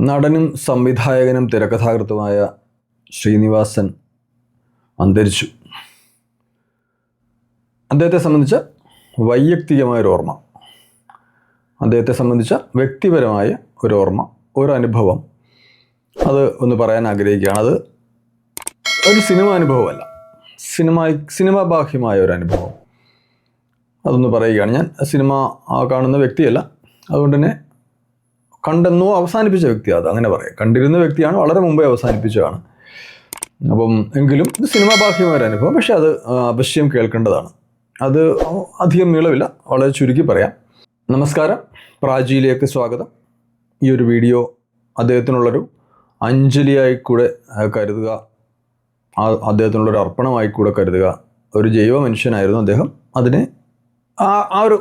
നടനും സംവിധായകനും തിരക്കഥാകൃത്തുമായ ശ്രീനിവാസൻ അന്തരിച്ചു. അദ്ദേഹത്തെ സംബന്ധിച്ച വൈയക്തികമായൊരു ഓർമ്മ, അദ്ദേഹത്തെ സംബന്ധിച്ച വ്യക്തിപരമായ ഒരു ഓർമ്മ, ഒരു അനുഭവം, അത് ഒന്ന് പറയാൻ ആഗ്രഹിക്കുകയാണ്. അത് ഒരു സിനിമ അനുഭവമല്ല, സിനിമ ബാഹ്യമായ ഒരു അനുഭവം. അതൊന്ന് പറയുകയാണ്. ഞാൻ സിനിമ കാണുന്ന വ്യക്തിയല്ല, അതുകൊണ്ട് തന്നെ കണ്ടെന്നോ അവസാനിപ്പിച്ച വ്യക്തിയാണ്, അത് അങ്ങനെ പറയാം. കണ്ടിരുന്ന വ്യക്തിയാണ്, വളരെ മുമ്പേ അവസാനിപ്പിച്ചതാണ്. അപ്പം എങ്കിലും ഇത് സിനിമാ ബാഹ്യമായ ഒരു അനുഭവം, പക്ഷെ അത് അവശ്യം കേൾക്കേണ്ടതാണ്. അത് അധികം നീളമില്ല, വളരെ ചുരുക്കി പറയാം. നമസ്കാരം, പ്രാചിയിലേക്ക് സ്വാഗതം. ഈ ഒരു വീഡിയോ അദ്ദേഹത്തിനുള്ളൊരു അഞ്ജലിയായി കൂടെ കരുതുക, അദ്ദേഹത്തിനുള്ളൊരു അർപ്പണമായി കൂടെ കരുതുക. ഒരു ജൈവ മനുഷ്യനായിരുന്നു അദ്ദേഹം. അതിനെ ആ ഒരു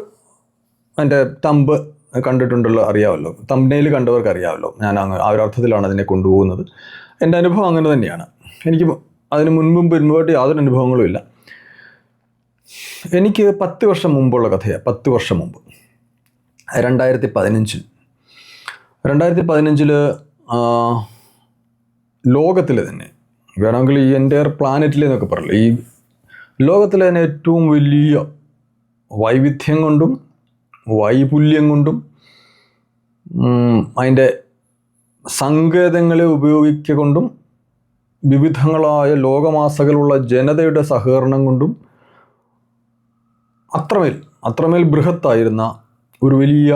എൻ്റെ തമ്പ് കണ്ടിട്ടുണ്ടല്ലോ, അറിയാമല്ലോ, തമ്പനയിൽ കണ്ടവർക്ക് അറിയാമല്ലോ. ഞാൻ ആ ഒരു അർത്ഥത്തിലാണ് അതിനെ കൊണ്ടുപോകുന്നത്. എൻ്റെ അനുഭവം അങ്ങനെ തന്നെയാണ്. എനിക്ക് അതിന് മുൻപും പിൻപോട്ട് യാതൊരു അനുഭവങ്ങളും ഇല്ല. എനിക്ക് 10 വർഷം മുമ്പുള്ള കഥയാണ്. 10 വർഷം മുമ്പ് 2015 ലോകത്തിൽ തന്നെ വേണമെങ്കിൽ ഈ എൻ്റയർ പ്ലാനറ്റിലെന്നൊക്കെ പറയില്ല, ഈ ലോകത്തിലെ തന്നെ ഏറ്റവും വലിയ വൈവിധ്യം കൊണ്ടും വൈപുല്യം കൊണ്ടും അതിൻ്റെ സങ്കേതങ്ങളെ ഉപയോഗിക്കൊണ്ടും വിവിധങ്ങളായ ലോകമാസകളുള്ള ജനതയുടെ സഹകരണം കൊണ്ടും അത്രമേൽ ബൃഹത്തായിരുന്ന ഒരു വലിയ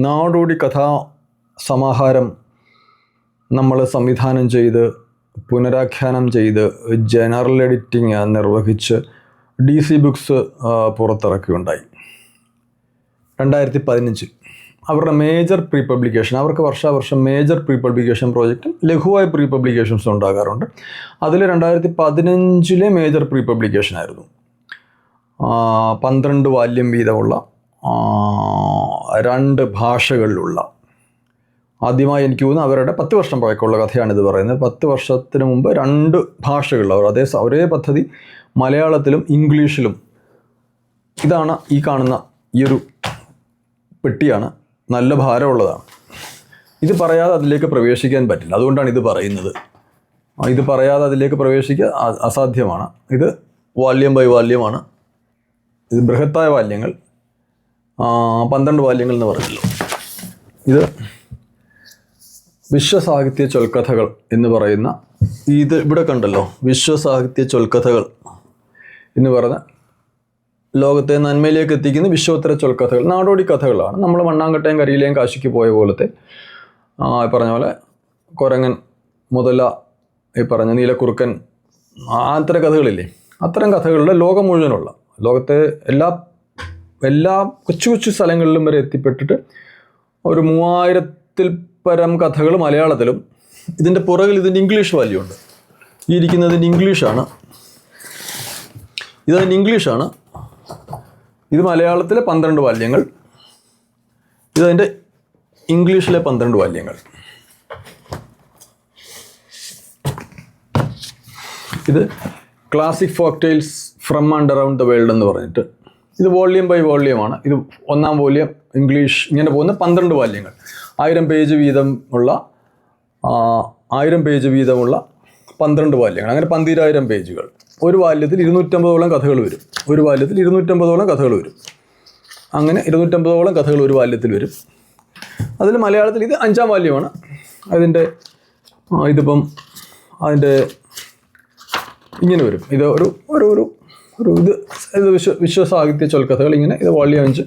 നാടോടി കഥാ സമാഹാരം നമ്മൾ സംവിധാനം ചെയ്ത് പുനരാഖ്യാനം ചെയ്ത് ജനറൽ എഡിറ്റിംഗ് നിർവഹിച്ച് DC ബുക്സ് പുറത്തിറക്കുകയുണ്ടായി. 2015 അവരുടെ മേജർ പ്രീ പബ്ലിക്കേഷൻ, അവർക്ക് വർഷാവർഷം മേജർ പ്രീ പബ്ലിക്കേഷൻ പ്രോജക്റ്റും ലഘുവായ പ്രീ പബ്ലിക്കേഷൻസും ഉണ്ടാകാറുണ്ട്. അതിൽ 2015 മേജർ പ്രീ പബ്ലിക്കേഷനായിരുന്നു. 12 വാല്യം വീതമുള്ള 2 ഭാഷകളിലുള്ള, ആദ്യമായി എനിക്ക് തോന്നുന്നു അവരുടെ 10 വർഷം പഴക്കമുള്ള കഥയാണിത് പറയുന്നത്. 10 വർഷത്തിന് മുമ്പ് 2 ഭാഷകളിൽ ഒരേ പദ്ധതി മലയാളത്തിലും ഇംഗ്ലീഷിലും. ഇതാണ് ഈ കാണുന്ന ഈ ഒരു പെട്ടിയാണ്, നല്ല ഭാരമുള്ളതാണ്. ഇത് പറയാതെ അതിലേക്ക് പ്രവേശിക്കാൻ പറ്റില്ല, അതുകൊണ്ടാണ് ഇത് പറയുന്നത്. ഇത് പറയാതെ അതിലേക്ക് പ്രവേശിക്കുക അസാധ്യമാണ്. ഇത് വാല്യം ബൈ വാല്യമാണ്. ഇത് ബൃഹത്തായ വാല്യങ്ങൾ, 12 വാല്യങ്ങൾ എന്ന് പറഞ്ഞല്ലോ. ഇത് വിശ്വസാഹിത്യ ചൊൽക്കഥകൾ എന്ന് പറയുന്ന, ഇത് ഇവിടെ കണ്ടല്ലോ, വിശ്വസാഹിത്യ ചൊൽക്കഥകൾ എന്ന് പറഞ്ഞ ലോകത്തെ നന്മയിലേക്ക് എത്തിക്കുന്ന വിശ്വോത്തര ചൊൽക്കഥകൾ, നാടോടി കഥകളാണ്. നമ്മൾ മണ്ണാങ്കട്ടയും കരിയിലെയും കാശിക്ക് പോയ പോലത്തെ, പറഞ്ഞ പോലെ കൊരങ്ങൻ, മുതല, ഈ പറഞ്ഞ നീലക്കുറുക്കൻ, അത്തരം കഥകളില്ലേ, അത്തരം കഥകളുടെ ലോകം മുഴുവനുള്ള, ലോകത്തെ എല്ലാ കൊച്ചു കൊച്ചു സ്ഥലങ്ങളിലും വരെ എത്തിപ്പെട്ടിട്ട് ഒരു 3000-ൽ പരം കഥകൾ മലയാളത്തിലും. ഇതിൻ്റെ പുറകിൽ ഇതിൻ്റെ ഇംഗ്ലീഷ് വാല്യം ഉണ്ട്. ഈ ഇരിക്കുന്നതിൻ്റെ ഇംഗ്ലീഷാണ്, ഇതതിൻ്റെ ഇംഗ്ലീഷാണ്. ഇത് മലയാളത്തിലെ 12 വാല്യങ്ങൾ, ഇതതിൻ്റെ ഇംഗ്ലീഷിലെ 12 വാല്യങ്ങൾ. ഇത് classic folk tales from and around the world എന്ന് പറഞ്ഞിട്ട്, ഇത് വോള്യം ബൈ വോള്യമാണ്. ഇത് 1-ാം വോള്യം ഇംഗ്ലീഷ്, ഇങ്ങനെ പോകുന്ന 12 വാല്യങ്ങൾ, 1000 പേജ് വീതമുള്ള 12 വാല്യങ്ങൾ. അങ്ങനെ 12,000 പേജുകൾ. ഒരു വാല്യത്തിൽ 250ഓളം കഥകൾ വരും. അങ്ങനെ 250ഓളം കഥകൾ ഒരു വാല്യത്തിൽ വരും. അതിൽ മലയാളത്തിൽ ഇത് 5-ാം വാല്യമാണ്. ഇതിപ്പം അതിൻ്റെ ഇങ്ങനെ വരും. ഇത് ഇത് വിശ്വസാഹിത്യ ചൊൽക്കഥകൾ ഇങ്ങനെ. ഇത് വോള്യം 5.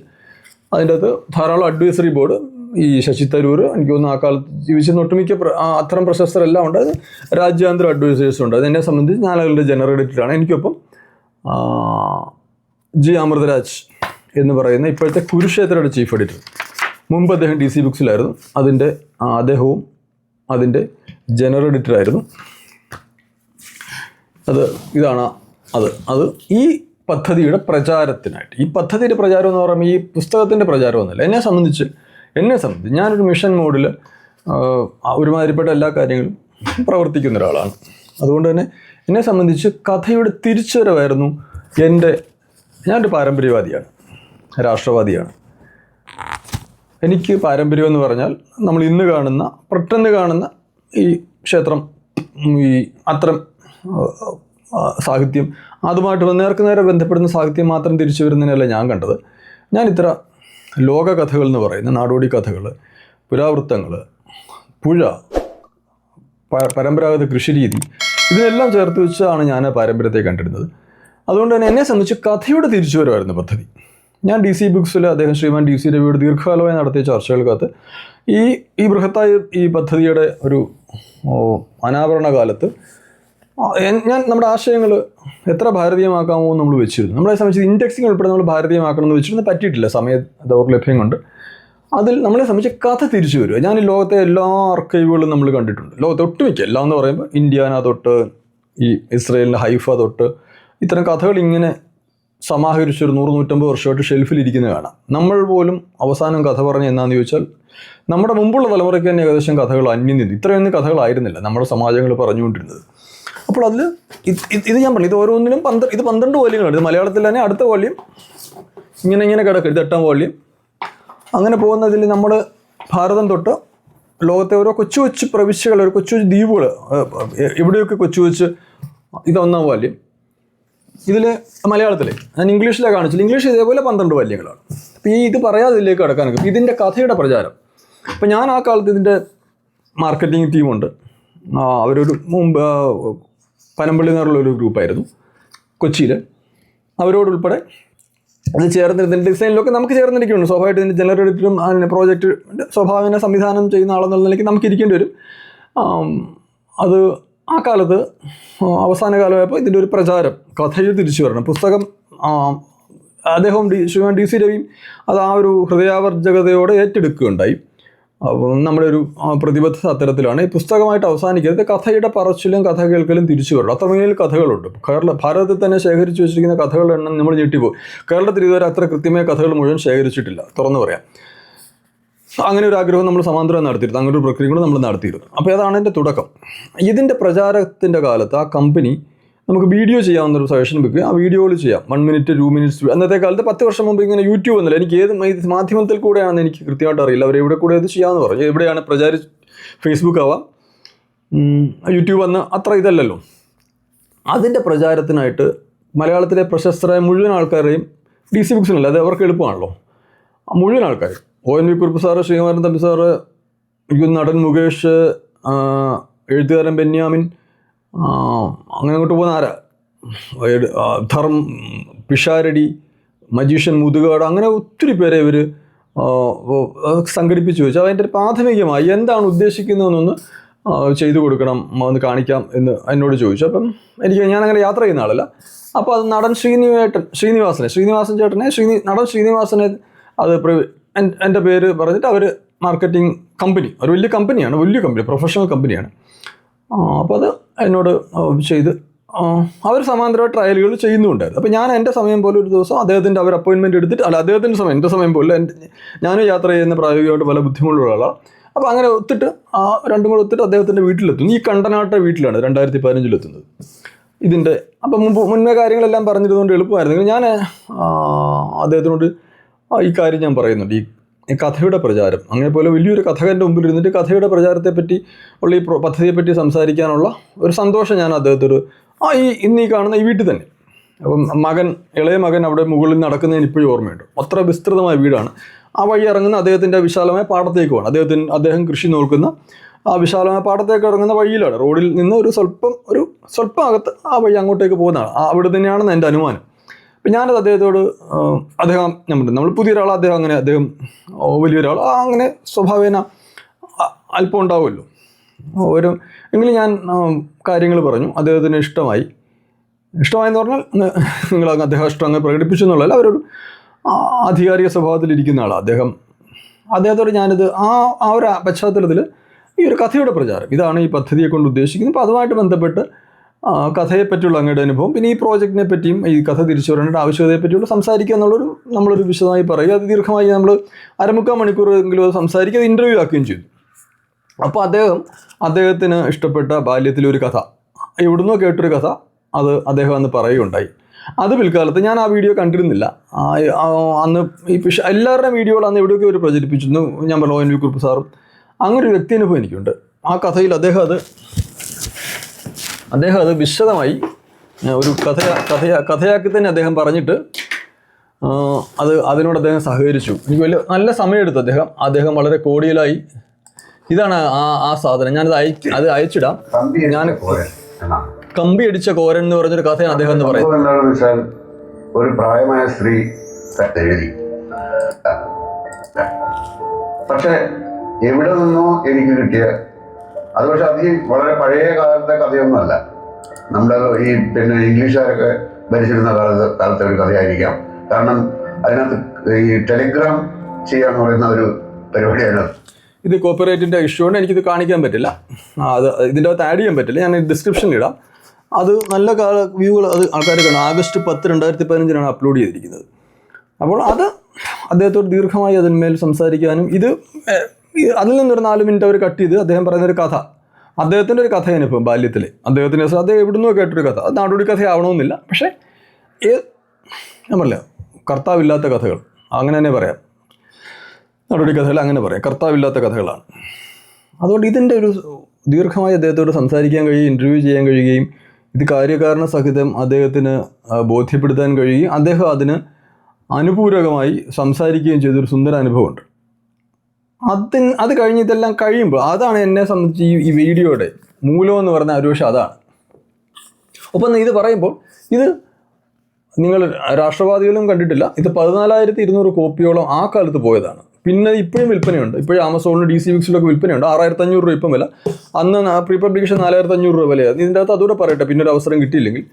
അതിൻ്റെ അകത്ത് ധാരാളം അഡ്വൈസറി ബോർഡ്. ഈ ശശി തരൂർ, എനിക്ക് തോന്നുന്നു ആ കാലത്ത് ജീവിച്ചിരുന്ന ഒട്ടുമിക്ക അത്തരം പ്രശസ്തരെല്ലാം ഉണ്ട്. അത് രാജ്യാന്തര അഡ്വൈസേഴ്സും ഉണ്ട്. അതെന്നെ സംബന്ധിച്ച് ഞാൻ അതിൻ്റെ ജനറൽ എഡിറ്ററാണ്. എനിക്കൊപ്പം ജി അമൃതരാജ് എന്ന് പറയുന്ന ഇപ്പോഴത്തെ കുരുക്ഷേത്രയുടെ ചീഫ് എഡിറ്റർ, മുമ്പ് അദ്ദേഹം DC ബുക്സിലായിരുന്നു, അദ്ദേഹവും അതിൻ്റെ ജനറൽ എഡിറ്ററായിരുന്നു. ഇതാണ് അത് ഈ പദ്ധതിയുടെ പ്രചാരത്തിനായിട്ട്. ഈ പദ്ധതിയുടെ പ്രചാരം എന്ന് പറയുമ്പോൾ ഈ പുസ്തകത്തിൻ്റെ പ്രചാരമൊന്നുമില്ല. എന്നെ സംബന്ധിച്ച് ഞാനൊരു മിഷൻ മോഡിൽ ഒരുമാതിരിപ്പെട്ട എല്ലാ കാര്യങ്ങളും പ്രവർത്തിക്കുന്ന ഒരാളാണ്. അതുകൊണ്ട് തന്നെ എന്നെ സംബന്ധിച്ച് കഥയുടെ തിരിച്ചുവരവായിരുന്നു ഞാനൊരു പാരമ്പര്യവാദിയാണ്, രാഷ്ട്രവാദിയാണ്. എനിക്ക് പാരമ്പര്യം എന്ന് പറഞ്ഞാൽ നമ്മൾ ഇന്ന് കാണുന്ന പെട്ടെന്ന് കാണുന്ന ഈ ക്ഷേത്രം, ഈ അത്തരം സാഹിത്യം, അതുമായിട്ട് നേർക്ക് നേരെ ബന്ധപ്പെടുന്ന സാഹിത്യം മാത്രം തിരിച്ചു വരുന്നതിനല്ല ഞാൻ കണ്ടത്. ഞാൻ ഇത്ര ലോകകഥകൾ എന്ന് പറയുന്ന നാടോടി കഥകൾ, പുരാവൃത്തങ്ങൾ, പുഴ, പരമ്പരാഗത കൃഷിരീതി, ഇതിനെല്ലാം ചേർത്ത് വെച്ചാണ് ഞാൻ പാരമ്പര്യത്തെ കണ്ടിരുന്നത്. അതുകൊണ്ട് തന്നെ എന്നെ സംബന്ധിച്ച് കഥയുടെ തിരിച്ചുവരവായിരുന്നു പദ്ധതി. ഞാൻ DC ബുക്സിൽ അദ്ദേഹം ശ്രീമാൻ DC രവിയോട് ദീർഘകാലമായി നടത്തിയ ചർച്ചകൾക്കകത്ത് ഈ ബൃഹത്തായ ഈ പദ്ധതിയുടെ ഒരു അനാവരണ കാലത്ത് ഞാൻ നമ്മുടെ ആശയങ്ങൾ എത്ര ഭാരതീയമാക്കാമോ നമ്മൾ വെച്ചിരുന്നു. നമ്മളെ സംബന്ധിച്ച് ഇൻഡെക്സിങ് ഉൾപ്പെടെ നമ്മൾ ഭാരതീയമാക്കണമെന്ന് വെച്ചിരുന്നു, പറ്റിയിട്ടില്ല, സമയ ദൗർലഭ്യം കൊണ്ട്. അതിൽ നമ്മളെ സംബന്ധിച്ച് കഥ തിരിച്ചു വരിക. ഞാൻ ഈ ലോകത്തെ എല്ലാ ആർക്കൈവുകളും നമ്മൾ കണ്ടിട്ടുണ്ട്. ലോകത്തെ ഒട്ടുമിക്ക എല്ലാം എന്ന് പറയുമ്പോൾ ഇന്ത്യാന തൊട്ട് ഈ ഇസ്രയേലിൻ്റെ ഹൈഫ തൊട്ട് ഇത്തരം കഥകൾ ഇങ്ങനെ സമാഹരിച്ചൊരു 100-150 വർഷമായിട്ട് ഷെൽഫിലിരിക്കുന്നത് കാണാം. നമ്മൾ പോലും അവസാനം കഥ പറഞ്ഞ് എന്നാന്ന് ചോദിച്ചാൽ നമ്മുടെ മുമ്പുള്ള തലമുറയ്ക്ക് തന്നെ ഏകദേശം കഥകൾ അന്യം നിന്നു. ഇത്രയൊന്നും കഥകളായിരുന്നില്ല നമ്മുടെ സമാജങ്ങൾ പറഞ്ഞുകൊണ്ടിരുന്നത്. അപ്പോൾ അതിൽ ഇത് ഞാൻ പറഞ്ഞു, ഇത് ഓരോന്നിനും 12 വോള്യങ്ങളാണ്. ഇത് മലയാളത്തിൽ തന്നെ അടുത്ത വോള്യം ഇങ്ങനെ കിടക്കും, ഇത് 8ാം വോള്യം. അങ്ങനെ പോകുന്നതിൽ നമ്മൾ ഭാരതം തൊട്ട് ലോകത്തെ ഓരോ കൊച്ചു കൊച്ചു പ്രവിശ്യകൾ, ഒരു കൊച്ചു കൊച്ചു ദ്വീപുകൾ, എവിടെയൊക്കെ കൊച്ചു കൊച്ച്, ഇത് 1ാം വോള്യം. ഇതിൽ മലയാളത്തിൽ ഞാൻ ഇംഗ്ലീഷിലാണ് കാണിച്ചില്ല. ഇംഗ്ലീഷ് ഇതേപോലെ 12 വോള്യങ്ങളാണ്. അപ്പോൾ ഇത് പറയാതെ ഇതിലേക്ക് കടക്കാനൊക്കെ ഇതിൻ്റെ കഥയുടെ പ്രചാരം. അപ്പോൾ ഞാൻ ആ കാലത്ത് ഇതിൻ്റെ മാർക്കറ്റിംഗ് ടീമുണ്ട്. അവരൊരു മുമ്പ് പനമ്പള്ളി എന്നുള്ളൊരു ഗ്രൂപ്പായിരുന്നു കൊച്ചിയിൽ. അവരോടുൾപ്പെടെ അത് ചേർന്നിരുന്ന ഡിസൈനിലൊക്കെ നമുക്ക് ചേർന്നിരിക്കുന്നുണ്ട്. സ്വാഭാവികമായിട്ട് ഇതിൻ്റെ ജനറൽ എഡിറ്ററും അതിൻ്റെ പ്രോജക്റ്റ് സ്വഭാവന സംവിധാനം ചെയ്യുന്ന ആളെന്നുള്ള നിലയ്ക്ക് നമുക്ക് ഇരിക്കേണ്ടി വരും. അത് ആ കാലത്ത് അവസാന കാലമായപ്പോൾ ഇതിൻ്റെ ഒരു പ്രചാരം, കഥയിൽ തിരിച്ചു വരണം. പുസ്തകം അദ്ദേഹം ശ്രീമാൻ DC രവിയും അത് ആ ഒരു ഹൃദയാവർജകതയോടെ ഏറ്റെടുക്കുകയുണ്ടായി. അപ്പം നമ്മുടെ ഒരു പ്രതിബദ്ധത അത്തരത്തിലാണ്. ഈ പുസ്തകമായിട്ട് അവസാനിക്കരുത്, കഥയുടെ പറച്ചിലും കഥ കേൾക്കലും തിരിച്ചു വരണം. അത്രമേൽ കഥകളുണ്ട്. ഭാരതത്തിൽ തന്നെ ശേഖരിച്ചു വെച്ചിരിക്കുന്ന കഥകളുടെ എണ്ണം നമ്മൾ ഞെട്ടിപ്പോയി. കേരളത്തിൽ ഇതുവരെ അത്ര കൃത്യമായ കഥകൾ മുഴുവൻ ശേഖരിച്ചിട്ടില്ല, തുറന്നു പറയാം. അങ്ങനെ ഒരു ആഗ്രഹം നമ്മൾ സമാന്തരം നടത്തിയിരുന്നു, അങ്ങനെ ഒരു പ്രക്രിയ കൂടെ നമ്മൾ നടത്തിയിരുന്നു. അപ്പോൾ അതാണ് എൻ്റെ തുടക്കം. ഇതിൻ്റെ പ്രചാരത്തിൻ്റെ കാലത്ത് ആ കമ്പനി നമുക്ക് വീഡിയോ ചെയ്യാവുന്നൊരു സജഷൻ വെക്കുക, ആ വീഡിയോകൾ ചെയ്യാം, 1 മിനിറ്റ് 2 മിനിറ്റ്സ്. അന്നത്തെ കാലത്ത് 10 വർഷം മുമ്പ് ഇങ്ങനെ യൂട്യൂബ് ഒന്നുമില്ല. എനിക്ക് ഏത് മാധ്യമത്തിൽ കൂടെയാണെന്ന് എനിക്ക് കൃത്യമായിട്ട് അറിയില്ല. അവർ എവിടെ കൂടെ ഇത് ചെയ്യാമെന്ന് പറഞ്ഞു. എവിടെയാണ് ഫേസ്ബുക്ക് ആവാം, യൂട്യൂബ് അന്ന് അത്ര ഇതല്ലല്ലോ. അതിൻ്റെ പ്രചാരത്തിനായിട്ട് മലയാളത്തിലെ പ്രശസ്തരായ മുഴുവൻ ആൾക്കാരെയും DC ബുക്സിനല്ല, അത് അവർക്ക് എളുപ്പമാണല്ലോ, മുഴുവൻ ആൾക്കാർ, ONV Kurup sir, Sreekumaran Thampi sir, നടൻ മുകേഷ്, എഴുത്തുകാരൻ ബെന്യാമിൻ, അങ്ങനെ അങ്ങോട്ട് പോകുന്ന ആരാ, പിഷാരടി, മജീഷ്യൻ മുതുകാട്, അങ്ങനെ ഒത്തിരി പേരെ ഇവർ സംഘടിപ്പിച്ച് വെച്ചു. അതിൻ്റെ പ്രാഥമികമായി എന്താണ് ഉദ്ദേശിക്കുന്നതെന്നൊന്ന് ചെയ്തു കൊടുക്കണം, ഒന്ന് കാണിക്കാം എന്ന് എന്നോട് ചോദിച്ചു. അപ്പം ഞാനങ്ങനെ യാത്ര ചെയ്യുന്ന ആളല്ല. അപ്പോൾ അത് നടൻ ശ്രീനിവാസൻ ചേട്ടനെ നടൻ ശ്രീനിവാസനെ അത് എൻ്റെ പേര് പറഞ്ഞിട്ട് അവർ മാർക്കറ്റിംഗ് കമ്പനി, ഒരു വലിയ കമ്പനിയാണ്, പ്രൊഫഷണൽ കമ്പനിയാണ്. അപ്പോൾ അത് എന്നോട് ചെയ്ത് അവർ സമാന്തരമായ ട്രയലുകൾ ചെയ്യുന്നുണ്ടായിരുന്നു. അപ്പോൾ ഞാൻ എൻ്റെ സമയം പോലെ ഒരു ദിവസം അദ്ദേഹത്തിൻ്റെ അവർ അപ്പോയിൻമെൻറ്റ് എടുത്തിട്ട്, അദ്ദേഹത്തിൻ്റെ സമയം, എൻ്റെ സമയം പോലെ ഞാനും യാത്ര ചെയ്യുന്ന പ്രായോഗികമായിട്ട് പല ബുദ്ധിമുട്ടുള്ള ആളാണ്. അപ്പോൾ അങ്ങനെ ഒത്തിട്ട് രണ്ടും കൂടെ ഒത്തിട്ട് അദ്ദേഹത്തിൻ്റെ വീട്ടിലെത്തുന്നു. ഈ കണ്ടനാട്ട വീട്ടിലാണ് 2015 ഇതിൻ്റെ. അപ്പം മുന്നേ കാര്യങ്ങളെല്ലാം പറഞ്ഞിരുന്നുകൊണ്ട് എളുപ്പമായിരുന്നു. ഞാൻ അദ്ദേഹത്തിനോട് ഈ കാര്യം ഞാൻ പറയുന്നുണ്ട്, ഈ കഥയുടെ പ്രചാരം, അങ്ങനെ പോലെ വലിയൊരു കഥകൻ്റെ മുമ്പിൽ ഇരുന്നിട്ട് കഥയുടെ പ്രചാരത്തെപ്പറ്റി ഉള്ള ഈ പദ്ധതിയെപ്പറ്റി സംസാരിക്കാനുള്ള ഒരു സന്തോഷം ഞാൻ അദ്ദേഹത്തോട് ഇന്ന് ഈ കാണുന്ന ഈ വീട്ടിൽ തന്നെ. അപ്പം ഇളയ മകൻ അവിടെ മുകളിൽ നടക്കുന്നതിന് ഇപ്പോഴും ഓർമ്മയുണ്ട്. അത്ര വിസ്തൃതമായ വീടാണ്. ആ വഴി ഇറങ്ങുന്ന അദ്ദേഹത്തിൻ്റെ വിശാലമായ പാടത്തേക്ക് പോകണം. അദ്ദേഹം കൃഷി നോക്കുന്ന ആ വിശാലമായ പാടത്തേക്ക് ഇറങ്ങുന്ന വഴിയിലാണ്. റോഡിൽ നിന്ന് ഒരു സ്വല്പം അകത്ത് ആ വഴി അങ്ങോട്ടേക്ക് പോകുന്നതാണ്. അവിടെ തന്നെയാണെന്ന് എൻ്റെ അനുമാനം. അപ്പം ഞാനത് അദ്ദേഹത്തോട്, നമ്മൾ പുതിയൊരാൾ, അദ്ദേഹം വലിയൊരാൾ, അങ്ങനെ സ്വഭാവേന അല്പം ഉണ്ടാവുമല്ലോ എങ്കിലും ഞാൻ കാര്യങ്ങൾ പറഞ്ഞു. അദ്ദേഹത്തിന് ഇഷ്ടമായെന്ന് പറഞ്ഞാൽ അദ്ദേഹം ഇഷ്ടം അങ്ങനെ പ്രകടിപ്പിച്ചു എന്നുള്ളതല്ല, അവരൊരു ആധികാരിക സ്വഭാവത്തിലിരിക്കുന്ന ആളാണ് അദ്ദേഹത്തോട് ഞാനിത് ആ ഒരു പശ്ചാത്തലത്തിൽ ഈ ഒരു കഥയുടെ പ്രചാരം, ഇതാണ് ഈ പദ്ധതിയെ കൊണ്ട് ഉദ്ദേശിക്കുന്നത്. അപ്പോൾ അതുമായിട്ട് ബന്ധപ്പെട്ട് കഥയെപ്പറ്റിയുള്ള അങ്ങയുടെ അനുഭവം, പിന്നെ ഈ പ്രോജക്റ്റിനെ പറ്റിയും ഈ കഥ തിരിച്ചു വരേണ്ട ആവശ്യകതയെപ്പറ്റിയുള്ള സംസാരിക്കുക നമ്മളൊരു വിശദമായി പറയുക. അത് ദീർഘമായി നമ്മൾ 1/4 മണിക്കൂറെങ്കിലും അത് സംസാരിക്കുക, അത് ഇൻ്റർവ്യൂ ആക്കുകയും ചെയ്തു. അപ്പോൾ അദ്ദേഹത്തിന് ഇഷ്ടപ്പെട്ട ബാല്യത്തിലൊരു കഥ, എവിടുന്നോ കേട്ടൊരു കഥ, അത് അദ്ദേഹം അന്ന് പറയുകയുണ്ടായി. അത് പിൽക്കാലത്ത് ഞാൻ ആ വീഡിയോ കണ്ടിരുന്നില്ല. അന്ന് ഈ എല്ലാവരുടെയും വീഡിയോകൾ അന്ന് എവിടെയൊക്കെ ഒരു പ്രചരിപ്പിച്ചിരുന്നു. ഞാൻ പറഞ്ഞു ONV കുറുപ്പ് സാറും. അങ്ങനെ ഒരു വ്യക്തി അനുഭവം എനിക്കുണ്ട്. ആ കഥയിൽ അദ്ദേഹം അത് വിശദമായി ഒരു കഥയാക്കി തന്നെ അദ്ദേഹം പറഞ്ഞിട്ട് അതിനോട് അദ്ദേഹം സഹകരിച്ചു. എനിക്ക് നല്ല സമയമെടുത്തു. അദ്ദേഹം വളരെ കോടിയലായി. ഇതാണ് ആ സാധനം. ഞാനത് അയച്ചിടാം. ഞാൻ കമ്പി അടിച്ച കോരൻ എന്ന് പറഞ്ഞൊരു കഥയാണ് അദ്ദേഹം എന്ന് പറയുന്നത്. എന്താണെന്ന് വെച്ചാൽ ഒരു പ്രായമായ സ്ത്രീ എഴുതി, പക്ഷെ എവിടെ നിന്നോ എനിക്ക് കിട്ടിയ അത്, പക്ഷെ അത് വളരെ പഴയ കാലത്തെ കഥയൊന്നുമല്ല. നമ്മുടെ ഈ ഇംഗ്ലീഷുകാരൊക്കെ ഭരിച്ചിരുന്ന കാലത്തെ ഒരു കഥയായിരിക്കാം. കാരണം അതിനകത്ത് ഈ ടെലിഗ്രാം ചെയ്യാന്ന് പറയുന്ന ഒരു പരിപാടിയാണ്. ഇത് കോപ്പിറൈറ്റിൻ്റെ ഇഷ്യൂ കൊണ്ട് എനിക്കിത് കാണിക്കാൻ പറ്റില്ല. ഇതിൻ്റെ അകത്ത് ആഡ് ചെയ്യാൻ പറ്റില്ല. ഞാൻ ഡിസ്ക്രിപ്ഷനിൽ ഇടാം. അത് നല്ല വ്യൂകൾ അത് ആൾക്കാർ കാണും. August 10, 2015 അപ്ലോഡ് ചെയ്തിരിക്കുന്നത്. അപ്പോൾ അത് അദ്ദേഹത്തോട് ദീർഘമായി അതിന്മേൽ സംസാരിക്കാനും അതിൽ നിന്നൊരു 4 മിനിറ്റ് അവർ കട്ട് ചെയ്ത് അദ്ദേഹം പറയുന്നൊരു കഥ, അദ്ദേഹത്തിൻ്റെ ഒരു കഥയനുഭവം ബാല്യത്തിൽ അദ്ദേഹത്തിന് അദ്ദേഹം എവിടുന്നോ കേട്ടൊരു കഥ. അത് നാടോടി കഥയാവണമെന്നില്ല. പക്ഷേ ഞാൻ പറയാം, കർത്താവില്ലാത്ത കഥകൾ അങ്ങനെ തന്നെ പറയാം. നാടോടി കഥകൾ അങ്ങനെ പറയാം, കർത്താവില്ലാത്ത കഥകളാണ്. അതുകൊണ്ട് ഇതിൻ്റെ ഒരു ദീർഘമായി അദ്ദേഹത്തോട് സംസാരിക്കാൻ കഴിയുകയും ഇൻ്റർവ്യൂ ചെയ്യാൻ കഴിയുകയും ഇത് കാര്യകാരണ സഹിതം അദ്ദേഹത്തിന് ബോധ്യപ്പെടുത്താൻ കഴിയുകയും അദ്ദേഹം അതിന് അനുപൂരകമായി സംസാരിക്കുകയും ചെയ്തൊരു സുന്ദര അനുഭവമുണ്ട്. അത് കഴിഞ്ഞ് ഇതെല്ലാം കഴിയുമ്പോൾ അതാണ് എന്നെ സംബന്ധിച്ച് ഈ വീഡിയോയുടെ മൂലം എന്ന് പറഞ്ഞാൽ ഒരുപക്ഷെ അതാണ്. ഒപ്പം ഇത് പറയുമ്പോൾ ഇത് നിങ്ങൾ രാഷ്ട്രവാദികളും കണ്ടിട്ടില്ല. ഇത് 14,200 കോപ്പിയോളം ആ കാലത്ത് പോയതാണ്. പിന്നെ ഇപ്പോഴും വിൽപ്പനയുണ്ട്. ഇപ്പോഴും ആമസോണിലും DC Booksലൊക്കെ വിൽപ്പനയുണ്ട്. 6,500 രൂപ ഇപ്പം വില. അന്ന് പ്രീ പബ്ലിക്കേഷൻ 4,500 രൂപ വിലയാണ്. ഇതിൻ്റെ അകത്ത് അതുകൂടെ പറയട്ടെ, പിന്നെ ഒരു അവസരം കിട്ടിയില്ലെങ്കിൽ.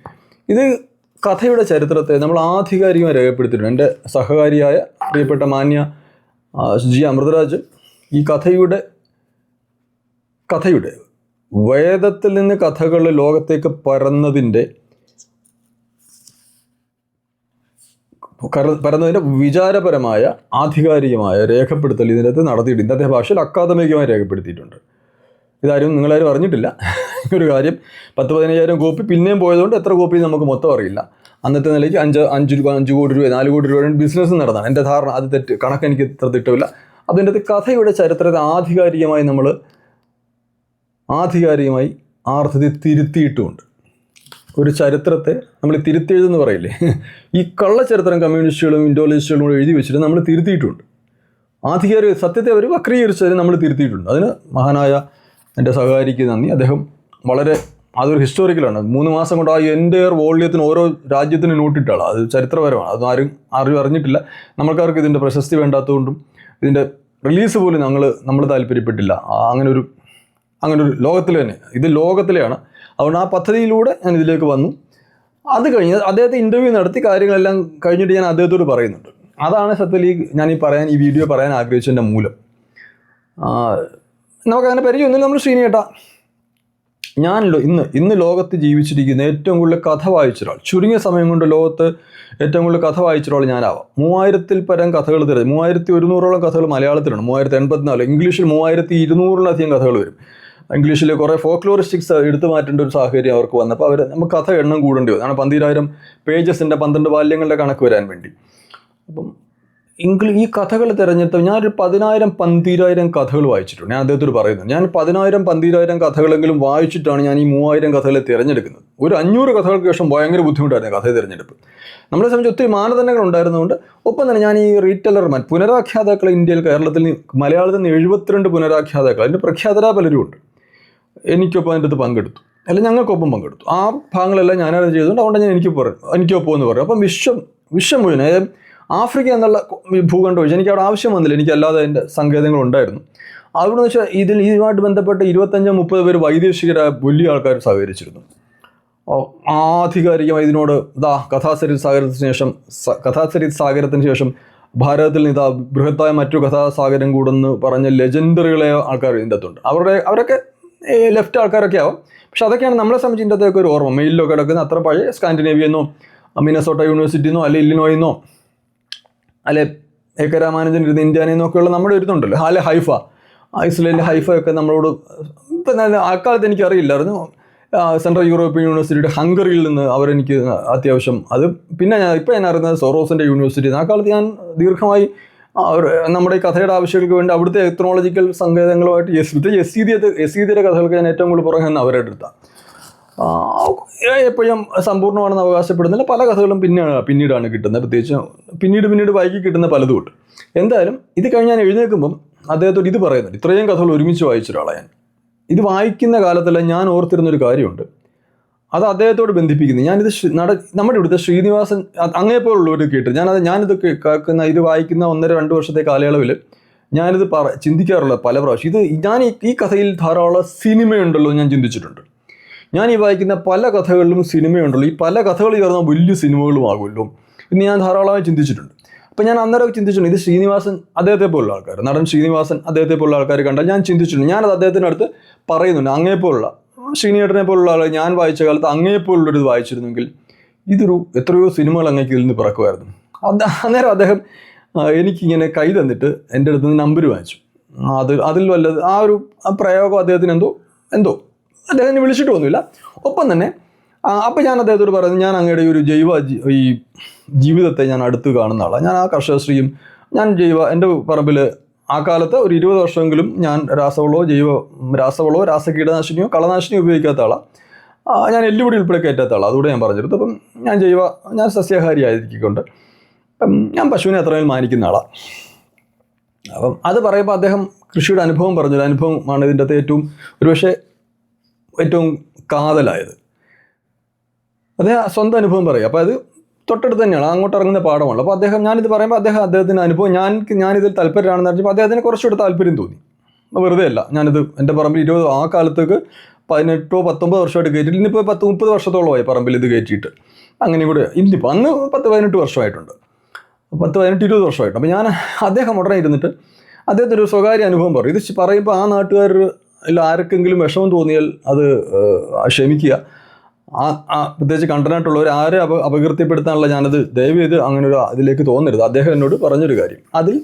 ഇത് കഥയുടെ ചരിത്രത്തെ നമ്മൾ ആധികാരികമായി രേഖപ്പെടുത്തിയിട്ടുണ്ട്. എൻ്റെ സഹകാരിയായ പ്രിയപ്പെട്ട മാന്യ G. അമൃതരാജ് ഈ കഥയുടെ വേദത്തിൽ നിന്ന് കഥകൾ ലോകത്തേക്ക് പരന്നതിൻ്റെ വിചാരപരമായ ആധികാരികമായ രേഖപ്പെടുത്തൽ ഇതിനകത്ത് നടത്തിയിട്ടുണ്ട്. ഇന്നത്തെ ഭാഷയിൽ അക്കാദമികമായി രേഖപ്പെടുത്തിയിട്ടുണ്ട്. നിങ്ങളാരും അറിഞ്ഞിട്ടില്ല. ഒരു കാര്യം, 10-15,000 കോപ്പി പിന്നെയും പോയതുകൊണ്ട് എത്ര കോപ്പി നമുക്ക് മൊത്തം അറിയില്ല. അന്നത്തെ നിലയ്ക്ക് 5 കോടി രൂപ 4 കോടി രൂപയുടെ ബിസിനസ് നടന്നതാണ് എൻ്റെ ധാരണ. അത് തെറ്റ്, കണക്ക് എനിക്ക് ഇത്ര തിട്ടമില്ല. അതിൻ്റെ അകത്ത് കഥയുടെ ചരിത്രത്തെ ആധികാരികമായി ആർത്ഥത്തിൽ തിരുത്തിയിട്ടുമുണ്ട്. ഒരു ചരിത്രത്തെ നമ്മൾ തിരുത്തിയെഴുതെന്ന് പറയില്ലേ, ഈ കള്ളച്ചരിത്രം കമ്മ്യൂണിസ്റ്റുകളും ഇൻഡോളിസ്റ്റുകളും കൂടെ എഴുതി വെച്ചിട്ട് നമ്മൾ തിരുത്തിയിട്ടുണ്ട്. ആധികാരിക സത്യത്തെ അവർ വക്രീകരിച്ചതിന് നമ്മൾ തിരുത്തിയിട്ടുണ്ട്. അതിന് മഹാനായ എൻ്റെ സഹകാരിക്ക് നന്ദി. അദ്ദേഹം അതൊരു ഹിസ്റ്റോറിക്കലാണ്. 3 മാസം കൊണ്ട് ആ എൻ്റയർ വോള്യത്തിന് ഓരോ രാജ്യത്തിന് നോട്ടിട്ടാണ്. അത് ചരിത്രപരമാണ്. അതൊന്നും ആരും അറിഞ്ഞിട്ടില്ല. നമ്മൾക്കാർക്ക് ഇതിൻ്റെ പ്രശസ്തി വേണ്ടാത്തതുകൊണ്ടും ഇതിൻ്റെ റിലീസ് പോലും നമ്മൾ താല്പര്യപ്പെട്ടില്ല. അങ്ങനെ ഒരു ലോകത്തിൽ തന്നെ, ഇത് ലോകത്തിലെയാണ്. അതുകൊണ്ട് ആ പദ്ധതിയിലൂടെ ഞാൻ ഇതിലേക്ക് വന്നു. അത് കഴിഞ്ഞ് അദ്ദേഹത്തെ ഇൻ്റർവ്യൂ നടത്തി കാര്യങ്ങളെല്ലാം കഴിഞ്ഞിട്ട് ഞാൻ അദ്ദേഹത്തോട് പറയുന്നുണ്ട്. അതാണ് സത്യത്തിൽ ഈ വീഡിയോ പറയാൻ ആഗ്രഹിച്ചതിൻ്റെ മൂലം. നമുക്കങ്ങനെ പരിചയമൊന്നുമില്ല. നമ്മൾ ശ്രീനിയേട്ടാ, ഞാനല്ലോ ഇന്ന് ലോകത്ത് ജീവിച്ചിരിക്കുന്ന ഏറ്റവും കൂടുതൽ കഥ വായിച്ച ഒരാൾ, ചുരുങ്ങിയ സമയം കൊണ്ട് ലോകത്ത് ഏറ്റവും കൂടുതൽ കഥ വായിച്ച ഒരാൾ ഞാനാവാം. 3000-ൽ പരം കഥകൾ 3100-ഓളം കഥകൾ മലയാളത്തിലാണ്. 3084. ഇംഗ്ലീഷിൽ 3200-ലധികം കഥകൾ വരും. ഇംഗ്ലീഷിൽ കുറേ ഫോക്ലോറിസ്റ്റിക്സ് എടുത്തു മാറ്റേണ്ട ഒരു സാഹചര്യം അവർക്ക് വന്നപ്പോൾ നമുക്ക് കഥ എണ്ണം കൂടേണ്ടി വന്നു. കാരണം 12,000 പേജസിൻ്റെ 12 ബാല്യങ്ങളുടെ കണക്ക് വരാൻ വേണ്ടി. അപ്പം ഈ കഥകൾ തിരഞ്ഞെടുത്ത് ഞാനൊരു 10,000-12,000 കഥകൾ വായിച്ചിട്ടുണ്ട്. ഞാൻ അദ്ദേഹത്തോട് പറയുന്നു, ഞാൻ 10,000-12,000 കഥകളെങ്കിലും വായിച്ചിട്ടാണ് ഞാൻ ഈ 3,000 കഥകളെ തിരഞ്ഞെടുക്കുന്നത്. ഒരു 500 കഥകൾക്ക് ശേഷം ഭയങ്കര ബുദ്ധിമുട്ടായിരുന്നു കഥ തിരഞ്ഞെടുപ്പ്. നമ്മളെ സംബന്ധിച്ച് ഒത്തിരി മാനദണ്ഡങ്ങൾ ഉണ്ടായിരുന്നതുകൊണ്ട്. ഒപ്പം തന്നെ ഞാൻ ഈ റീറ്റെലർമാർ, പുനരാഖ്യാതാക്കൾ കേരളത്തിൽ മലയാളത്തിൽ നിന്ന് 72 പുനരാഖ്യാതാക്കൾ, അതിൻ്റെ പ്രഖ്യാതരാ പലരും ഉണ്ട്. എനിക്കൊപ്പം അതിൻ്റെ അടുത്ത് പങ്കെടുത്തു, അല്ലെങ്കിൽ ഞങ്ങൾക്കൊപ്പം പങ്കെടുത്തു. ആ ഭാഗങ്ങളെല്ലാം ഞാനത് ചെയ്തുകൊണ്ട് അതുകൊണ്ട് ഞാൻ എനിക്കൊപ്പം എന്ന് പറയും. അപ്പം വിശ്വം മുഴുവൻ, അതായത് ആഫ്രിക്ക എന്നുള്ള ഭൂഖണ്ഡം ഒഴിച്ച് എനിക്ക് അവിടെ ആവശ്യം വന്നില്ല. എനിക്കല്ലാതെ അതിൻ്റെ സങ്കേതങ്ങളുണ്ടായിരുന്നു. അവിടെ നിന്ന് വെച്ചാൽ ഇതുമായിട്ട് ബന്ധപ്പെട്ട് 25-30 പേര് വൈദേശികരായ വലിയ ആൾക്കാർ സഹകരിച്ചിരുന്നു. ആധികാരികമായി ഇതിനോട് കഥാസരിത് സാഗരത്തിന് ശേഷം ഭാരതത്തിൽ നിന്ന് ബൃഹത്തായ മറ്റു കഥാസാഗരം കൂടെന്ന് പറഞ്ഞ ലെജൻഡറികളെ ആൾക്കാർ ഇതിൻ്റെ അകത്തുണ്ട്. അവരൊക്കെ ലെഫ്റ്റ് ആൾക്കാരൊക്കെ ആവും. പക്ഷെ അതൊക്കെയാണ് നമ്മളെ സംബന്ധിച്ച് ഇതിൻ്റെ അകത്തൊക്കെ ഒരു ഓർമ്മ. മെയിലൊക്കെ കിടക്കുന്ന അത്ര പഴയ സ്കാൻഡിനേവിയെന്നോ മിനസോട്ട യൂണിവേഴ്സിറ്റിന്നോ അല്ലെ ഇല്ലിനോയിന്നോ അല്ലെ AK രാമാനുജൻ ഇരുന്ന് ഇന്ത്യാനെന്നൊക്കെയുള്ള നമ്മുടെ ഇരുന്നുണ്ടല്ലോ. ഹൈഫ, ഇസ്രയേലിലെ ഹൈഫ ഒക്കെ നമ്മളോട് ഇപ്പം അക്കാലത്ത് എനിക്കറിയില്ലായിരുന്നു. സെൻട്രൽ യൂറോപ്യൻ യൂണിവേഴ്സിറ്റിയുടെ ഹംഗറിയിൽ നിന്ന് അവരെനിക്ക് അത്യാവശ്യം അത് പിന്നെ ഞാൻ അറിയുന്നത് സൊറോസിൻ്റെ യൂണിവേഴ്സിറ്റി. ആ കാലത്ത് ഞാൻ ദീർഘമായി നമ്മുടെ ഈ കഥയുടെ ആവശ്യങ്ങൾക്ക് വേണ്ടി അവിടുത്തെ എത്നോളജിക്കൽ സങ്കേതങ്ങളുമായിട്ട് യസീദിയുടെ കഥകൾക്ക് ഞാൻ ഏറ്റവും കൂടുതൽ പുറകെ അവരുടെ അടുത്താണ്. എപ്പോഴും സമ്പൂർണ്ണമാണെന്ന് അവകാശപ്പെടുന്നില്ല, പല കഥകളും പിന്നീടാണ് കിട്ടുന്നത്, പ്രത്യേകിച്ച് പിന്നീട് വൈകി കിട്ടുന്ന പലതും ഉണ്ട്. എന്തായാലും ഇത് കഴിഞ്ഞ് ഞാൻ എഴുന്നേൽക്കുമ്പം അദ്ദേഹത്തോട് ഇത് പറയുന്നുണ്ട്. ഇത്രയും കഥകൾ ഒരുമിച്ച് വായിച്ച ഒരാളാണ് ഞാൻ. ഇത് വായിക്കുന്ന കാലത്തെല്ലാം ഞാൻ ഓർത്തിരുന്നൊരു കാര്യമുണ്ട്, അത് അദ്ദേഹത്തോട് ബന്ധിപ്പിക്കുന്നത്. ഞാനിത് നമ്മുടെ ഇവിടുത്തെ ശ്രീനിവാസൻ അങ്ങേപ്പോലുള്ളവർ കേട്ട് ഞാനിത് കേൾക്കുന്ന ഇത് വായിക്കുന്ന 1-2 വർഷത്തെ കാലയളവിൽ ഞാനിത് ചിന്തിക്കാറുള്ള പല പ്രാവശ്യം. ഞാൻ ഈ കഥയിൽ ധാരാളം സിനിമയുണ്ടല്ലോ ഞാൻ ചിന്തിച്ചിട്ടുണ്ട്. ഞാൻ ഈ വായിക്കുന്ന പല കഥകളിലും സിനിമയുണ്ടല്ലോ, ഈ പല കഥകൾ ചേർന്ന വലിയ സിനിമകളുമാകുമല്ലോ എന്ന് ഞാൻ ധാരാളമായി ചിന്തിച്ചിട്ടുണ്ട്. അപ്പോൾ ഞാൻ അന്നേരം ചിന്തിച്ചിട്ടുണ്ട്, ഇത് ശ്രീനിവാസൻ അദ്ദേഹത്തെ പോലുള്ള ആൾക്കാർ, നടൻ ശ്രീനിവാസൻ അദ്ദേഹത്തെ പോലുള്ള ആൾക്കാർ കണ്ടാൽ ഞാൻ ചിന്തിച്ചിട്ടുണ്ട്. ഞാനത് അദ്ദേഹത്തിൻ്റെ അടുത്ത് പറയുന്നുണ്ട്, അങ്ങേപ്പോലുള്ള ശ്രീനിയേട്ടനെ പോലുള്ള ആൾ ഞാൻ വായിച്ച കാലത്ത് അങ്ങേപ്പോലുള്ളൊരു ഇത് വായിച്ചിരുന്നെങ്കിൽ ഇതൊരു എത്രയോ സിനിമകൾ അങ്ങേക്ക് ഇതിൽ നിന്ന് പിറക്കുമായിരുന്നു. അന്നേരം അദ്ദേഹം എനിക്കിങ്ങനെ കൈ തന്നിട്ട് എൻ്റെ അടുത്ത് നിന്ന് നമ്പർ വാങ്ങിച്ചു. അതിൽ വല്ലത് ആ ഒരു പ്രയോഗം അദ്ദേഹത്തിന് എന്തോ അദ്ദേഹത്തിന് വിളിച്ചിട്ടൊന്നുമില്ല. ഒപ്പം തന്നെ അപ്പം ഞാൻ അദ്ദേഹത്തോട് പറയുന്നത്, ഞാൻ അങ്ങയുടെ ഒരു ഈ ജീവിതത്തെ ഞാൻ അടുത്ത് കാണുന്ന ആളാണ്. ഞാൻ ആ കർഷകശ്രീയും എൻ്റെ പറമ്പിൽ ആ കാലത്ത് ഒരു 20 വർഷമെങ്കിലും ഞാൻ രാസവളോ രാസകീടനാശിനിയോ കളനാശിനിയോ ഉപയോഗിക്കാത്ത ആളാണ്. ഞാൻ എല്ലുപൊടി ഉൾപ്പെടെ കയറ്റാത്ത ആളാണ്. അതുകൂടെ ഞാൻ പറഞ്ഞിരുന്നു. അപ്പം ഞാൻ സസ്യാഹാരി ആയിരിക്കൊണ്ട് ഞാൻ പശുവിനെ അത്രയും മാനിക്കുന്ന ആളാണ്. അപ്പം അത് പറയുമ്പോൾ അദ്ദേഹം കൃഷിയുടെ അനുഭവം പറഞ്ഞൊരു അനുഭവമാണ് ഇതിൻ്റെ അകത്ത് ഒരുപക്ഷെ ഏറ്റവും കാതലായത്. അദ്ദേഹം സ്വന്തം അനുഭവം പറയും. അപ്പോൾ അത് തൊട്ടടുത്ത് തന്നെയാണ്, അങ്ങോട്ട് ഇറങ്ങുന്ന പാഠമാണ്. അപ്പോൾ ഞാനിത് പറയുമ്പോൾ അദ്ദേഹത്തിൻ്റെ അനുഭവം ഞാനിതിൽ താല്പര്യമാണെന്ന് അറിഞ്ഞപ്പോൾ അദ്ദേഹത്തിന് കുറച്ചുകൂടെ താല്പര്യം തോന്നി. വെറുതെ അല്ല, ഞാനിത് എൻ്റെ പറമ്പിൽ ആ കാലത്തേക്ക് 18-19 വർഷമായിട്ട് കയറ്റിയിട്ട് ഇന്നിപ്പോൾ 10-30 വർഷത്തോളമായി പറമ്പിൽ ഇത് കയറ്റിയിട്ട്. അങ്ങനെ കൂടെ ഇന്നിപ്പോൾ അന്ന് 10-18 വർഷമായിട്ടുണ്ട്, 10-18-20 വർഷമായിട്ടുണ്ട്. അപ്പോൾ അദ്ദേഹം ഉടനെ ഇരുന്നിട്ട് അദ്ദേഹത്തിൻ്റെ ഒരു സ്വകാര്യ അനുഭവം പറയും. ഇത് പറയുമ്പോൾ ആ നാട്ടുകാരിൽ ആർക്കെങ്കിലും വിഷമം തോന്നിയാൽ അത് ക്ഷമിക്കുക. പ്രത്യേകിച്ച് കണ്ടനായിട്ടുള്ളവർ ആരെ അപകീർത്തിപ്പെടുത്താനുള്ള ഞാനത് ദയവ് ചെയ്ത് അങ്ങനെ ഒരു ഇതിലേക്ക് തോന്നരുത്. അദ്ദേഹം എന്നോട് പറഞ്ഞൊരു കാര്യം, അതിൽ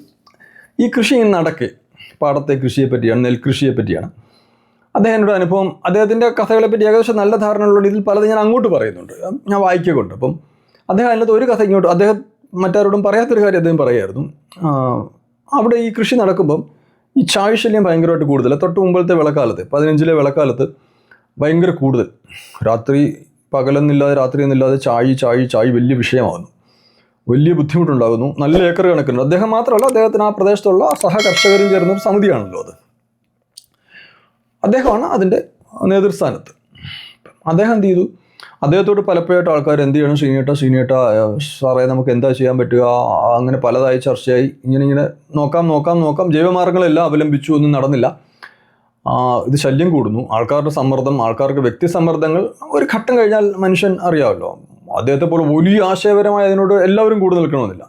ഈ കൃഷി നടക്കെ പാടത്തെ കൃഷിയെ പറ്റിയാണ്, നെൽകൃഷിയെ പറ്റിയാണ് അദ്ദേഹത്തിൻ്റെ അനുഭവം. അദ്ദേഹത്തിൻ്റെ കഥകളെപ്പറ്റി ഏകദേശം നല്ല ധാരണയുള്ള ഇതിൽ പലത് ഞാൻ അങ്ങോട്ട് പറയുന്നുണ്ട്, ഞാൻ വായിക്കുന്നുണ്ട്. അപ്പം അദ്ദേഹം അതിനകത്ത് ഒരു കഥ ഇങ്ങോട്ട് അദ്ദേഹം മറ്റാരോടും പറയാത്തൊരു കാര്യം അദ്ദേഹം പറയായിരുന്നു. അവിടെ ഈ കൃഷി നടക്കുമ്പം ഈ ചായശല്യം ഭയങ്കരമായിട്ട് കൂടുതൽ. തൊട്ട് മുമ്പത്തെ വിളക്കാലത്ത് 15-ലെ വിളക്കാലത്ത് ഭയങ്കര കൂടുതൽ. പകലെന്നില്ലാതെ രാത്രി എന്നില്ലാതെ ചായ് വലിയ വിഷയമാകുന്നു, വലിയ ബുദ്ധിമുട്ടുണ്ടാകുന്നു. നല്ല ഏക്കർ കണക്കുണ്ട്. അദ്ദേഹം മാത്രമല്ല, അദ്ദേഹത്തിന് ആ പ്രദേശത്തുള്ള സഹകർഷകരും ചേർന്നൊരു സമിതിയാണല്ലോ അത്. അദ്ദേഹമാണ് അതിൻ്റെ നേതൃസ്ഥാനത്ത്. അദ്ദേഹം എന്ത് ചെയ്തു, അദ്ദേഹത്തോട് പലപ്പോഴായിട്ട് ആൾക്കാർ എന്ത് ചെയ്യണം, ശ്രീനേട്ട സാറേ നമുക്ക് എന്താ ചെയ്യാൻ പറ്റുക, അങ്ങനെ പലതായി ചർച്ചയായി. ഇങ്ങനെ നോക്കാം ജൈവമാർഗ്ഗങ്ങളെല്ലാം അവലംബിച്ചു, ഒന്നും നടന്നില്ല. ഇത് ശല്യം കൂടുന്നു, ആൾക്കാരുടെ സമ്മർദ്ദം, ആൾക്കാർക്ക് വ്യക്തി സമ്മർദ്ദങ്ങൾ. ഒരു ഘട്ടം കഴിഞ്ഞാൽ മനുഷ്യൻ അറിയാമല്ലോ, അദ്ദേഹത്തെ പോലെ വലിയ ആശയപരമായ അതിനോട് എല്ലാവരും കൂടെ നിൽക്കണമെന്നില്ല.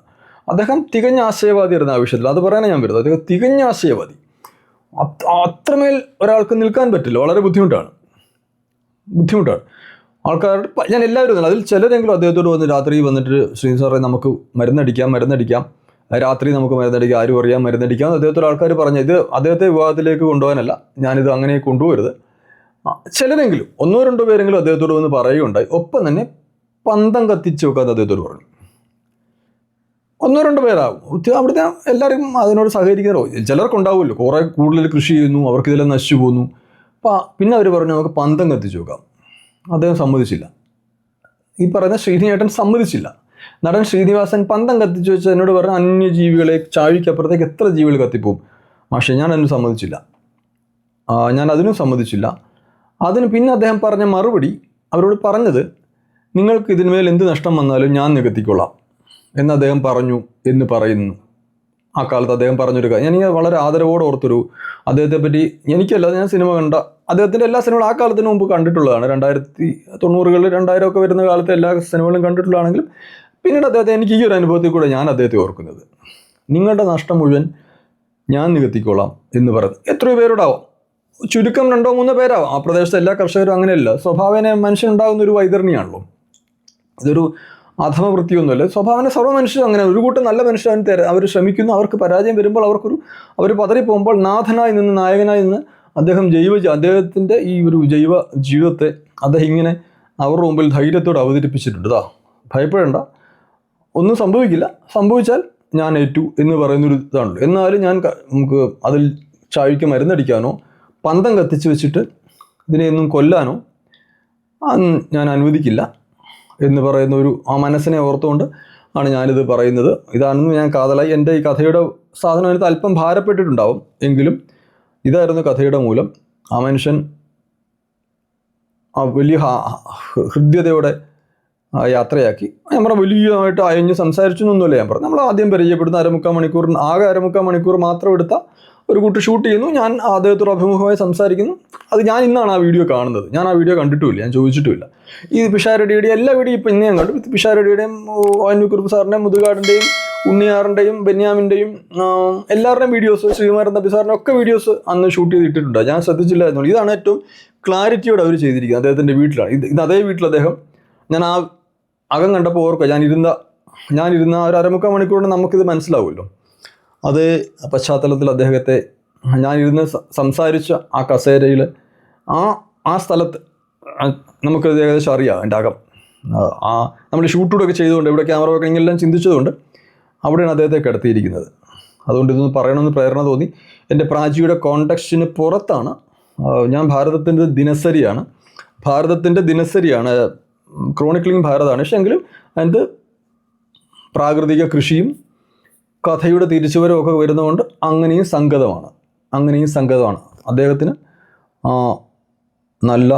അദ്ദേഹം തികഞ്ഞ ആശയവാദിയായിരുന്നു ആ വിഷയത്തിൽ. അത് പറയാനാണ് ഞാൻ വരുന്നത്. അദ്ദേഹം തികഞ്ഞ ആശയവാദി. അത്രമേൽ ഒരാൾക്ക് നിൽക്കാൻ പറ്റില്ല, വളരെ ബുദ്ധിമുട്ടാണ്. ആൾക്കാരുടെ ഞാൻ എല്ലാവരും അതിൽ ചിലരെങ്കിലും അദ്ദേഹത്തോട് വന്ന് രാത്രി വന്നിട്ട്, ശ്രീ സാറേ നമുക്ക് മരുന്നടിക്കാം, രാത്രി നമുക്ക് മരുന്നടിക്കാം, ആരും അറിയാം മരുന്നടിക്കാം അദ്ദേഹത്തോട് ആൾക്കാർ പറഞ്ഞു. ഇത് അദ്ദേഹത്തെ വിവാഹത്തിലേക്ക് കൊണ്ടുപോകാനല്ല, ഞാനിത് അങ്ങനെ കൊണ്ടുപോകരുത്. ചിലരെങ്കിലും 1-2 പേരെങ്കിലും അദ്ദേഹത്തോട് വന്ന് പറയുകയുണ്ടായി. ഒപ്പം തന്നെ പന്തം കത്തിച്ച് വെക്കാൻ അദ്ദേഹത്തോട് പറഞ്ഞു. 1-2 പേരാകും. അവിടുത്തെ എല്ലാവരും അതിനോട് സഹകരിക്കുന്നവരോ ചിലർക്കുണ്ടാവുമല്ലോ, കുറേ കൂടുതൽ കൃഷി ചെയ്യുന്നു, അവർക്ക് ഇതെല്ലാം നശിച്ചു പോകുന്നു. പിന്നെ അവർ പറഞ്ഞു നമുക്ക് പന്തം കത്തിച്ച് വെക്കാം. അദ്ദേഹം സമ്മതിച്ചില്ല. ഈ പറയുന്ന ശ്രീനിയേട്ടൻ സമ്മതിച്ചില്ല. നടൻ ശ്രീനിവാസൻ പന്തം കത്തിച്ച് വെച്ച് എന്നോട് പറഞ്ഞ അന്യജീവികളെ ചാഴിക്കപ്പുറത്തേക്ക് എത്ര ജീവികൾ കത്തിപ്പോവും. പക്ഷേ ഞാൻ അതിനും സമ്മതിച്ചില്ല. അതിന് പിന്നെ അദ്ദേഹം പറഞ്ഞ മറുപടി, അവരോട് പറഞ്ഞത്, നിങ്ങൾക്ക് ഇതിന്മേൽ എന്ത് നഷ്ടം വന്നാലും ഞാൻ നികത്തിക്കൊള്ളാം എന്ന് അദ്ദേഹം പറഞ്ഞു എന്ന് പറയുന്നു. ആ കാലത്ത് അദ്ദേഹം പറഞ്ഞൊരു കാര്യം ഞാൻ വളരെ ആദരവോടെ ഓർത്തൊരു, അദ്ദേഹത്തെ പറ്റി എനിക്കല്ലാതെ ഞാൻ സിനിമ കണ്ട അദ്ദേഹത്തിൻ്റെ എല്ലാ സിനിമകളും ആ കാലത്തിന് മുമ്പ് കണ്ടിട്ടുള്ളതാണ്. 1990-കളിൽ 2000 ഒക്കെ വരുന്ന കാലത്തെ എല്ലാ സിനിമകളും കണ്ടിട്ടുള്ളതാണെങ്കിലും പിന്നീട് എനിക്ക് ഈ ഒരു അനുഭവത്തിൽ കൂടെ ഞാൻ അദ്ദേഹത്തെ ഓർക്കുന്നത്, നിങ്ങളുടെ നഷ്ടം മുഴുവൻ ഞാൻ നികത്തിക്കോളാം എന്ന് പറയുന്നത്. എത്രയോ പേരോടാവാം, ചുരുക്കം 2-3 പേരാവാം. ആ പ്രദേശത്തെ എല്ലാ കർഷകരും അങ്ങനെയല്ല. സ്വഭാവന മനുഷ്യനുണ്ടാകുന്ന ഒരു വൈതരണിയാണല്ലോ, ഇതൊരു അധമവൃത്തിയൊന്നുമല്ല. സ്വഭാവന സർവ്വ മനുഷ്യരും അങ്ങനെ. ഒരു കൂട്ടം നല്ല മനുഷ്യർ അവർ ശ്രമിക്കുന്നു, അവർക്ക് പരാജയം വരുമ്പോൾ അവർ പതറിപ്പോകുമ്പോൾ നാഥനായി നിന്ന്, നായകനായി നിന്ന് അദ്ദേഹം അദ്ദേഹത്തിൻ്റെ ഈ ഒരു ജൈവ ജീവിതത്തെ അദ്ദേഹം ഇങ്ങനെ അവരുടെ മുമ്പിൽ ധൈര്യത്തോടെ അവതരിപ്പിച്ചിട്ടുണ്ട്. ഭയപ്പെടേണ്ട, ഒന്നും സംഭവിക്കില്ല, സംഭവിച്ചാൽ ഞാൻ ഏറ്റു എന്ന് പറയുന്നൊരു ഇതാണല്ലോ. എന്നാലും നമുക്ക് അതിൽ ചായയ്ക്ക് മരുന്നടിക്കാനോ പന്തം കത്തിച്ച് വെച്ചിട്ട് ഇതിനെയൊന്നും കൊല്ലാനോ ഞാൻ അനുവദിക്കില്ല എന്ന് പറയുന്ന ആ മനസ്സിനെ ഓർത്തുകൊണ്ട് ആണ് ഞാനിത് പറയുന്നത്. ഇതാണെന്ന് ഞാൻ കാതലായി എൻ്റെ ഈ കഥയുടെ സാധനം അതിനകത്ത് അല്പം ഭാരപ്പെട്ടിട്ടുണ്ടാവും, എങ്കിലും ഇതായിരുന്നു കഥയുടെ മൂലം. ആ മനുഷ്യൻ വലിയ ഹൃദ്യതയോടെ യാത്രയാക്കി. ഞാൻ പറഞ്ഞ വലിയതായിട്ട് അയഞ്ഞ് സംസാരിച്ചു എന്നൊന്നുമല്ല ഞാൻ പറഞ്ഞു. നമ്മൾ ആദ്യം പരിചയപ്പെടുന്ന അരമുക്കാൽ മണിക്കൂർ മാത്രം എടുത്ത ഒരു കൂട്ട് ഷൂട്ട് ചെയ്യുന്നു. ഞാൻ അദ്ദേഹത്തോട് അഭിമുഖമായി സംസാരിക്കുന്നു. അത് ഞാൻ ഇന്നാണ് ആ വീഡിയോ കാണുന്നത്. ഞാൻ ആ വീഡിയോ കണ്ടിട്ടുമില്ല, ഞാൻ ചോദിച്ചിട്ടുമില്ല. ഈ പിഷാരടിയുടെയും എല്ലാ വീഡിയോ ഇപ്പോൾ ഇന്ന് ഞാൻ കണ്ടു. പിഷാരടിയുടെയും ONV കുറുപ്പ് സാറിൻ്റെയും മുതുകാടിൻ്റെയും ഉണ്ണിയാറിൻ്റെയും ബെന്യാമിൻ്റെയും എല്ലാവരുടെയും വീഡിയോസ്, ശ്രീകുമാരൻ തമ്പി സാറിൻ്റെ ഒക്കെ വീഡിയോസ് അന്ന് ഷൂട്ട് ചെയ്തിട്ടുണ്ട്. ഞാൻ ശ്രദ്ധിച്ചില്ലായിരുന്നു. ഇതാണ് ഏറ്റവും ക്ലാരിറ്റിയോടെ അവർ ചെയ്തിരിക്കുന്നത്. അദ്ദേഹത്തിൻ്റെ വീട്ടിലാണ് ഇത് അതേ വീട്ടിൽ അദ്ദേഹം, ഞാൻ ആ അകം കണ്ടപ്പോൾ ഓർക്കുക, ഞാനിരുന്ന ഒരു അരമുക്കാൽ മണിക്കൂറിന് നമുക്കിത് മനസ്സിലാവുമല്ലോ. അതേ പശ്ചാത്തലത്തിൽ അദ്ദേഹത്തെ ഞാനിരുന്ന് സംസാരിച്ച ആ കസേരയിൽ ആ സ്ഥലത്ത് നമുക്ക് ഏകദേശം അറിയാം എൻ്റെ അകം. നമ്മൾ ഷൂട്ടൂടൊക്കെ ചെയ്തുകൊണ്ട് ഇവിടെ ക്യാമറ വെക്കണമെങ്കിലും ചിന്തിച്ചതുകൊണ്ട് അവിടെയാണ് അദ്ദേഹത്തെ കിടത്തിയിരിക്കുന്നത്. അതുകൊണ്ട് ഇതൊന്ന് പറയണമെന്ന് പ്രേരണ തോന്നി. എൻ്റെ പ്രാചിയുടെ കോണ്ടക്സ്റ്റിന് പുറത്താണ്. ഞാൻ ഭാരതത്തിൻ്റെ ദിനസരിയാണ്, ക്രോണിക്ലിംഗ് ഭാരതമാണ്. പക്ഷേ എങ്കിലും അതിൻ്റെ പ്രാകൃതിക കൃഷിയും കഥയുടെ തിരിച്ചുവരവും ഒക്കെ വരുന്നതുകൊണ്ട് അങ്ങനെയും സംഗതമാണ്. അദ്ദേഹത്തിന് നല്ല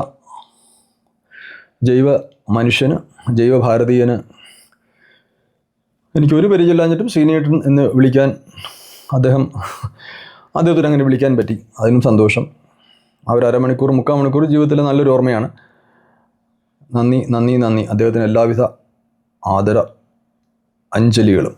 ജൈവ ഭാരതീയന് എനിക്കൊരു പരിചയമില്ലാഞ്ഞിട്ടും ശ്രീനേട്ടൻ എന്ന് വിളിക്കാൻ അദ്ദേഹത്തിന് അങ്ങനെ വിളിക്കാൻ പറ്റി. അതിനും സന്തോഷം. ആ ഒരു അരമണിക്കൂർ 3/4 മണിക്കൂർ ജീവിതത്തിലെ നല്ലൊരു ഓർമ്മയാണ്. നന്ദി. അദ്ദേഹത്തിന് എല്ലാവിധ ആദര അഞ്ജലികളും.